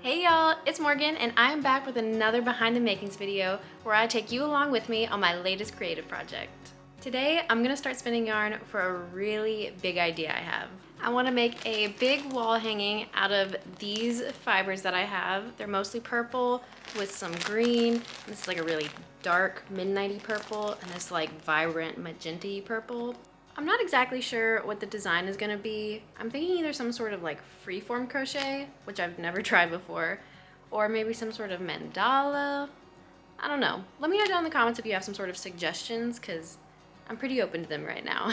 Hey y'all, it's Morgan and I'm back with another behind the makings video where I take you along with me on my latest creative project. Today I'm gonna start spinning yarn for a really big idea I have. I want to make a big wall hanging out of these fibers that I have. They're mostly purple with some green. This is like a really dark midnighty purple and this like vibrant magenta purple. I'm not exactly sure what the design is gonna be. I'm thinking either some sort of like freeform crochet, which I've never tried before, or maybe some sort of mandala. I don't know. Let me know down in the comments if you have some sort of suggestions, because I'm pretty open to them right now.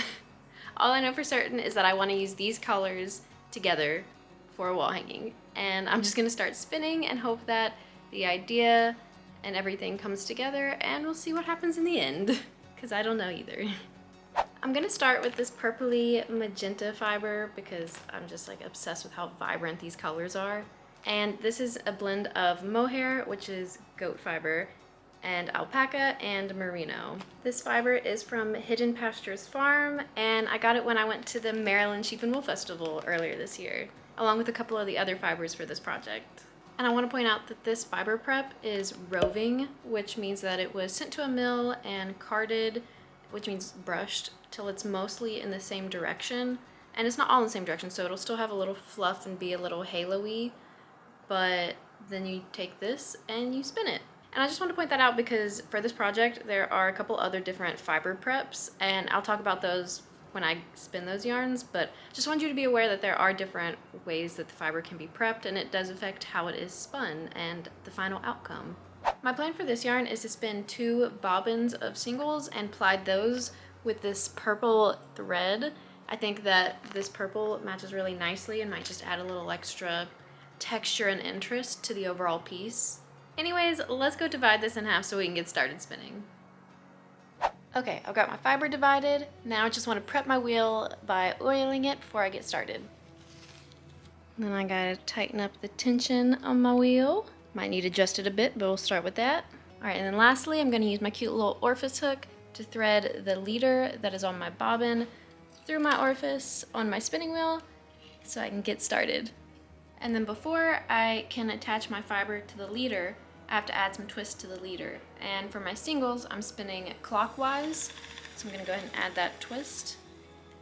All I know for certain is that I want to use these colors together for a wall hanging, and I'm just gonna start spinning and hope that the idea and everything comes together, and we'll see what happens in the end, because I don't know either. I'm gonna start with this purpley magenta fiber because I'm just like obsessed with how vibrant these colors are. And this is a blend of mohair, which is goat fiber, and alpaca and merino. This fiber is from Hidden Pastures Farm, and I got it when I went to the Maryland Sheep and Wool Festival earlier this year, along with a couple of the other fibers for this project. And I want to point out that this fiber prep is roving, which means that it was sent to a mill and carded, which means brushed, till it's mostly in the same direction. And it's not all in the same direction, so it'll still have a little fluff and be a little halo-y, but then you take this and you spin it. And I just want to point that out because for this project, there are a couple other different fiber preps, and I'll talk about those when I spin those yarns, but just want you to be aware that there are different ways that the fiber can be prepped, and it does affect how it is spun and the final outcome. My plan for this yarn is to spin 2 bobbins of singles and ply those with this purple thread. I think that this purple matches really nicely and might just add a little extra texture and interest to the overall piece. Anyways, let's go divide this in half so we can get started spinning. Okay, I've got my fiber divided. Now I just want to prep my wheel by oiling it before I get started. Then I gotta tighten up the tension on my wheel. Might need to adjust it a bit, but we'll start with that. All right, and then lastly, I'm gonna use my cute little orifice hook to thread the leader that is on my bobbin through my orifice on my spinning wheel so I can get started. And then before I can attach my fiber to the leader, I have to add some twist to the leader. And for my singles, I'm spinning clockwise, so I'm gonna go ahead and add that twist.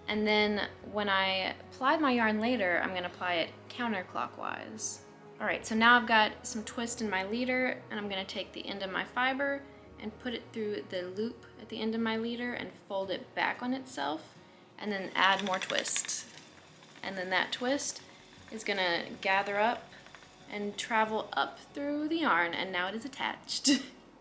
And then when I apply my yarn later, I'm gonna apply it counterclockwise. All right, so now I've got some twist in my leader, and I'm gonna take the end of my fiber and put it through the loop at the end of my leader and fold it back on itself, and then add more twist. And then that twist is gonna gather up and travel up through the yarn, and now it is attached.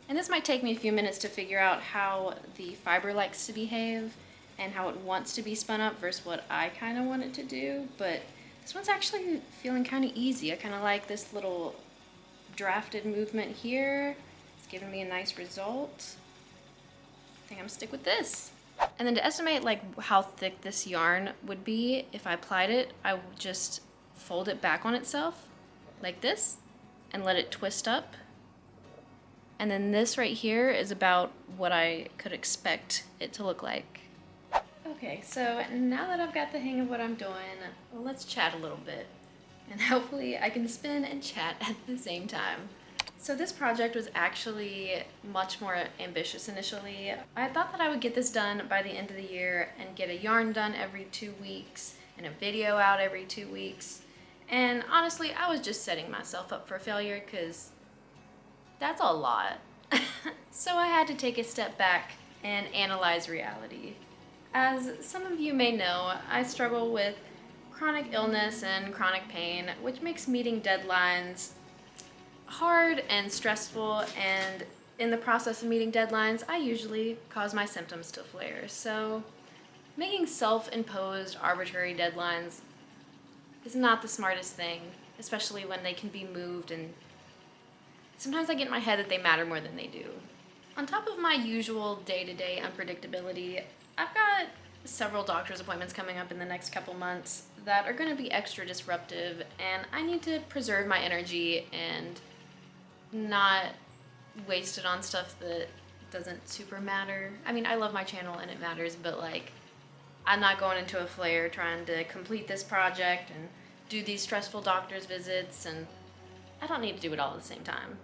And this might take me a few minutes to figure out how the fiber likes to behave and how it wants to be spun up versus what I kind of want it to do, but this one's actually feeling kind of easy. I kind of like this little drafted movement here. It's giving me a nice result. I think I'm gonna stick with this. And then to estimate like how thick this yarn would be if I applied it, I would just fold it back on itself like this and let it twist up. And then this right here is about what I could expect it to look like. Okay, so now that I've got the hang of what I'm doing, let's chat a little bit. And hopefully I can spin and chat at the same time. So this project was actually much more ambitious initially. I thought that I would get this done by the end of the year and get a yarn done every 2 weeks and a video out every 2 weeks. And honestly, I was just setting myself up for failure because that's a lot. So I had to take a step back and analyze reality. As some of you may know, I struggle with chronic illness and chronic pain, which makes meeting deadlines hard and stressful, and in the process of meeting deadlines, I usually cause my symptoms to flare. So making self-imposed arbitrary deadlines is not the smartest thing, especially when they can be moved, and sometimes I get in my head that they matter more than they do. On top of my usual day-to-day unpredictability, I've got several doctor's appointments coming up in the next couple months that are going to be extra disruptive, and I need to preserve my energy and not waste it on stuff that doesn't super matter. I mean, I love my channel and it matters, but like, I'm not going into a flare trying to complete this project and do these stressful doctor's visits and I don't need to do it all at the same time.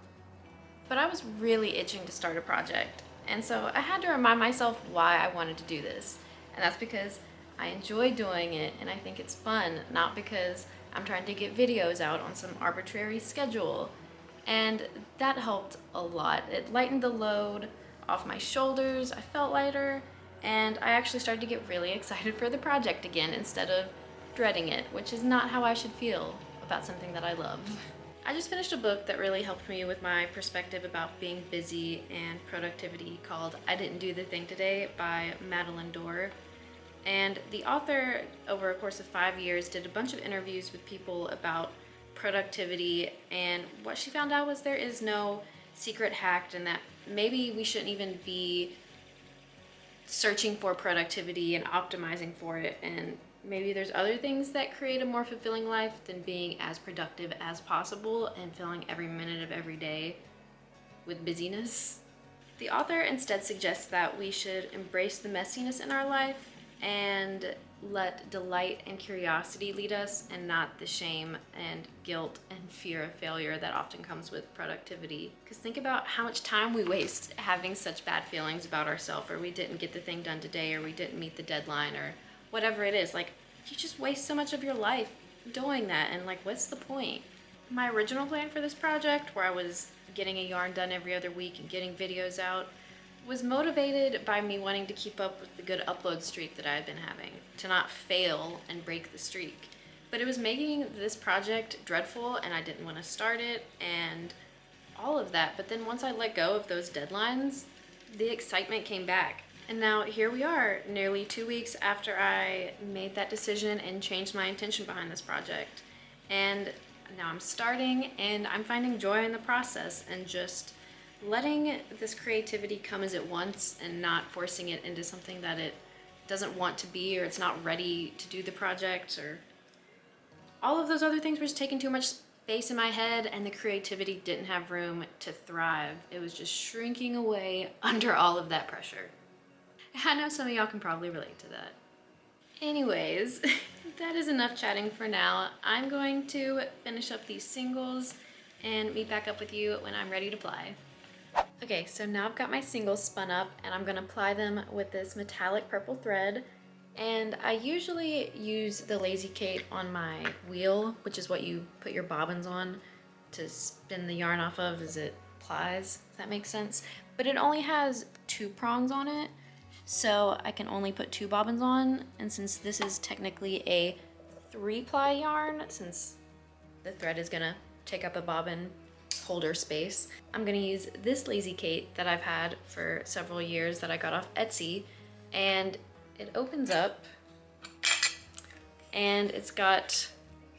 But I was really itching to start a project, and so I had to remind myself why I wanted to do this. And that's because I enjoy doing it and I think it's fun, not because I'm trying to get videos out on some arbitrary schedule. And that helped a lot. It lightened the load off my shoulders, I felt lighter, and I actually started to get really excited for the project again instead of dreading it, which is not how I should feel about something that I love. I just finished a book that really helped me with my perspective about being busy and productivity called I Didn't Do the Thing Today by Madeline Dorr. And the author, over a course of 5 years, did a bunch of interviews with people about productivity, and what she found out was there is no secret hack, and that maybe we shouldn't even be searching for productivity and optimizing for it, and maybe there's other things that create a more fulfilling life than being as productive as possible and filling every minute of every day with busyness. The author instead suggests that we should embrace the messiness in our life and let delight and curiosity lead us, and not the shame and guilt and fear of failure that often comes with productivity. Because think about how much time we waste having such bad feelings about ourselves, or we didn't get the thing done today, or we didn't meet the deadline, or whatever it is. Like, you just waste so much of your life doing that, and like, what's the point? My original plan for this project, where I was getting a yarn done every other week and getting videos out, was motivated by me wanting to keep up with the good upload streak that I had been having, to not fail and break the streak. But it was making this project dreadful, and I didn't want to start it and all of that. But then once I let go of those deadlines, the excitement came back. And now here we are, nearly 2 weeks after I made that decision and changed my intention behind this project. And now I'm starting, and I'm finding joy in the process, and just letting this creativity come as it wants and not forcing it into something that it doesn't want to be, or it's not ready to do the project, or all of those other things were just taking too much space in my head, and the creativity didn't have room to thrive. It was just shrinking away under all of that pressure. I know some of y'all can probably relate to that. Anyways, that is enough chatting for now. I'm going to finish up these singles and meet back up with you when I'm ready to ply. Okay, so now I've got my singles spun up, and I'm gonna ply them with this metallic purple thread. And I usually use the Lazy Kate on my wheel, which is what you put your bobbins on to spin the yarn off of as it plies, if that makes sense. But it only has 2 prongs on it, so I can only put 2 bobbins on. And since this is technically a 3-ply yarn, since the thread is gonna take up a bobbin holder space, I'm gonna use this Lazy Kate that I've had for several years that I got off Etsy, and it opens up and it's got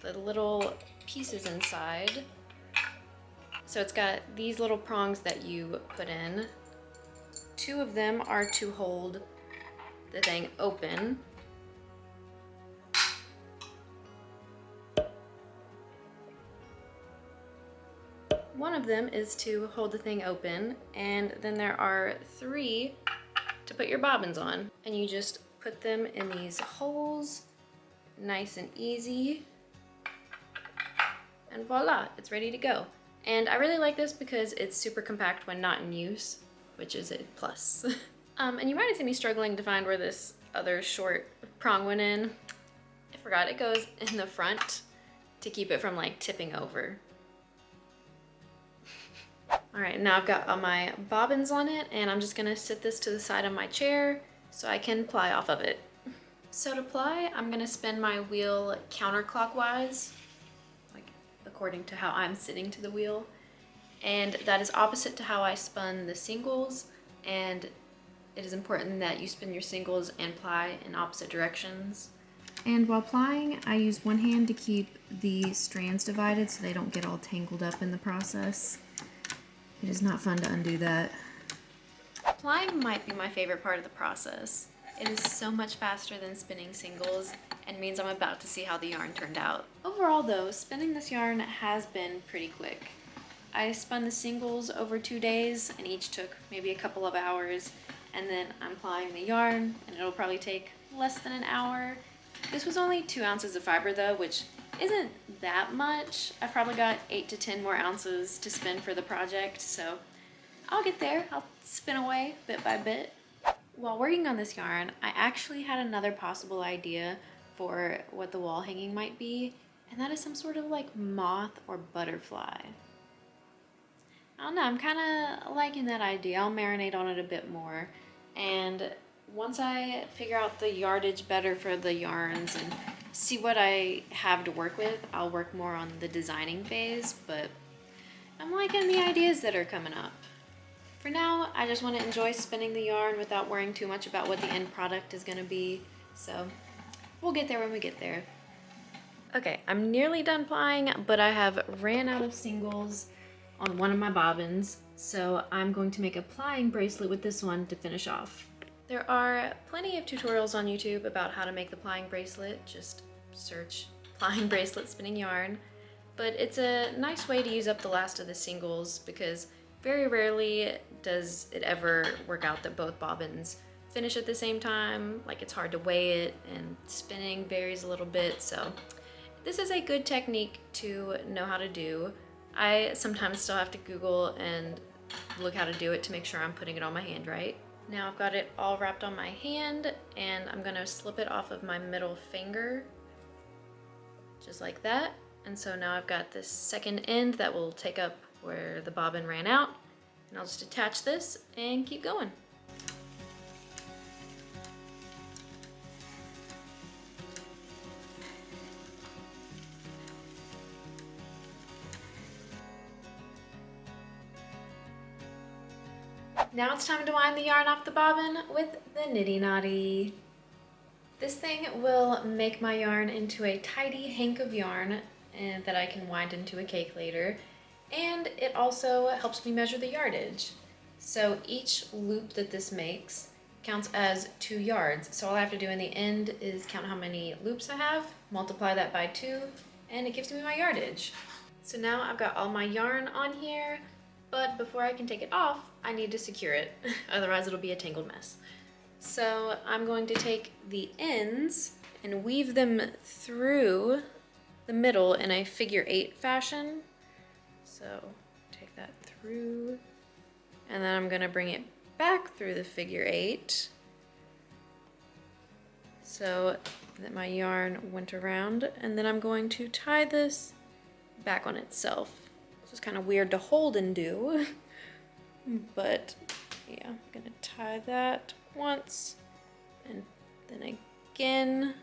the little pieces inside. So it's got these little prongs that you put in. 2 of them are to hold the thing open. One of them is to hold the thing open, and then there are 3 to put your bobbins on. And you just put them in these holes, nice and easy, and voila, it's ready to go. And I really like this because it's super compact when not in use, which is a plus. And you might have seen me struggling to find where this other short prong went in. I forgot it goes in the front to keep it from like tipping over. All right, now I've got all my bobbins on it, and I'm just gonna sit this to the side of my chair so I can ply off of it. So to ply, I'm gonna spin my wheel counterclockwise, like according to how I'm sitting to the wheel. And that is opposite to how I spun the singles, and it is important that you spin your singles and ply in opposite directions. And while plying, I use one hand to keep the strands divided so they don't get all tangled up in the process. It is not fun to undo that. Plying might be my favorite part of the process. It is so much faster than spinning singles, and means I'm about to see how the yarn turned out. Overall though, spinning this yarn has been pretty quick. I spun the singles over 2 days, and each took maybe a couple of hours, and then I'm plying the yarn, and it'll probably take less than an hour. This was only 2 ounces of fiber though, which isn't that much. I've probably got 8 to 10 more ounces to spin for the project, so I'll get there. I'll spin away bit by bit. While working on this yarn, I actually had another possible idea for what the wall hanging might be, and that is some sort of like moth or butterfly. I don't know, I'm kind of liking that idea. I'll marinate on it a bit more, and once I figure out the yardage better for the yarns and see what I have to work with, I'll work more on the designing phase, but I'm liking the ideas that are coming up. For now, I just want to enjoy spinning the yarn without worrying too much about what the end product is going to be, so we'll get there when we get there. Okay, I'm nearly done plying, but I have ran out of singles on one of my bobbins, so I'm going to make a plying bracelet with this one to finish off. There are plenty of tutorials on YouTube about how to make the plying bracelet. Just search plying bracelet spinning yarn, but it's a nice way to use up the last of the singles because very rarely does it ever work out that both bobbins finish at the same time. Like, it's hard to weigh it, and spinning varies a little bit, so this is a good technique to know how to do. I sometimes still have to Google and look how to do it to make sure I'm putting it on my hand right. Now I've got it all wrapped on my hand, and I'm gonna slip it off of my middle finger, just like that. And so now I've got this second end that will take up where the bobbin ran out, and I'll just attach this and keep going. Now it's time to wind the yarn off the bobbin with the niddy noddy. This thing will make my yarn into a tidy hank of yarn and that I can wind into a cake later. And it also helps me measure the yardage. So each loop that this makes counts as 2 yards. So all I have to do in the end is count how many loops I have, multiply that by 2, and it gives me my yardage. So now I've got all my yarn on here, but before I can take it off, I need to secure it. Otherwise it'll be a tangled mess. So I'm going to take the ends and weave them through the middle in a figure 8 fashion. So take that through, and then I'm gonna bring it back through the figure 8 so that my yarn went around, and then I'm going to tie this back on itself. This is kind of weird to hold and do, but yeah, I'm gonna tie that once and then again.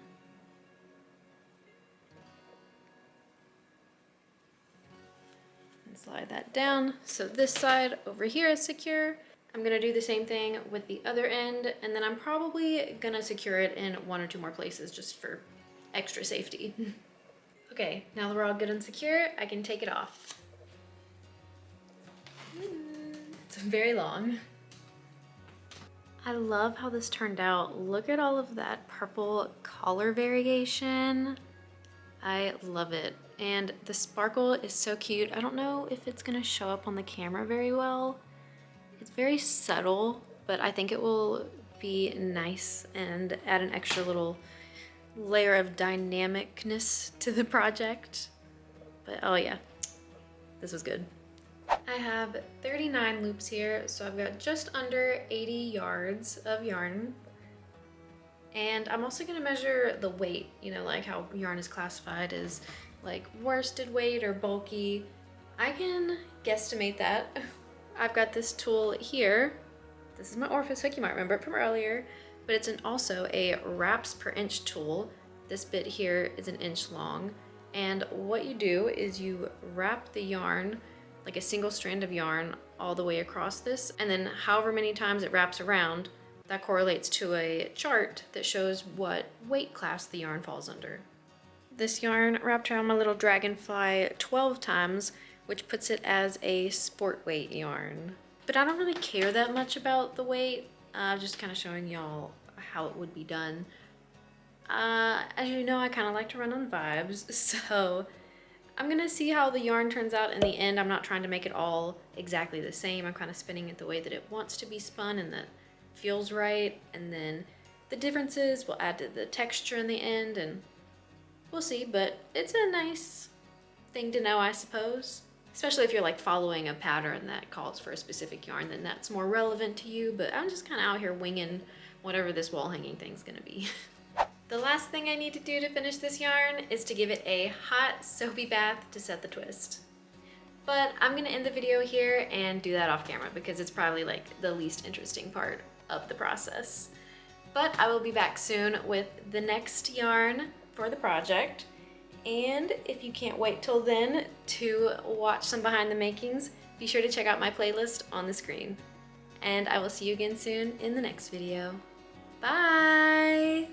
Slide that down so this side over here is secure. I'm gonna do the same thing with the other end, and then I'm probably gonna secure it in 1 or 2 more places just for extra safety. Okay, now that we're all good and secure, I can take it off. It's very long. I love how this turned out. Look at all of that purple color variation. I love it. And the sparkle is so cute. I don't know if it's gonna show up on the camera very well. It's very subtle, but I think it will be nice and add an extra little layer of dynamicness to the project. But oh yeah, this was good. I have 39 loops here, so I've got just under 80 yards of yarn. And I'm also gonna measure the weight, you know, like how yarn is classified as like worsted weight or bulky. I can guesstimate that. I've got this tool here. This is my orifice hook, you might remember it from earlier, but it's also a wraps per inch tool. This bit here is 1 inch long, and what you do is you wrap the yarn, like a single strand of yarn, all the way across this, and then however many times it wraps around, that correlates to a chart that shows what weight class the yarn falls under. This yarn wrapped around my little dragonfly 12 times, which puts it as a sport weight yarn. But I don't really care that much about the weight, just kind of showing y'all how it would be done. As you know, I kind of like to run on vibes, so I'm gonna see how the yarn turns out in the end. I'm not trying to make it all exactly the same. I'm kind of spinning it the way that it wants to be spun and that feels right, and then the differences will add to the texture in the end, and We'll see, but it's a nice thing to know, I suppose. Especially if you're like following a pattern that calls for a specific yarn, then that's more relevant to you, but I'm just kind of out here winging whatever this wall hanging thing's gonna be. The last thing I need to do to finish this yarn is to give it a hot soapy bath to set the twist. But I'm gonna end the video here and do that off camera because it's probably like the least interesting part of the process. But I will be back soon with the next yarn for the project. And if you can't wait till then to watch some behind the makings, be sure to check out my playlist on the screen. And I will see you again soon in the next video. Bye!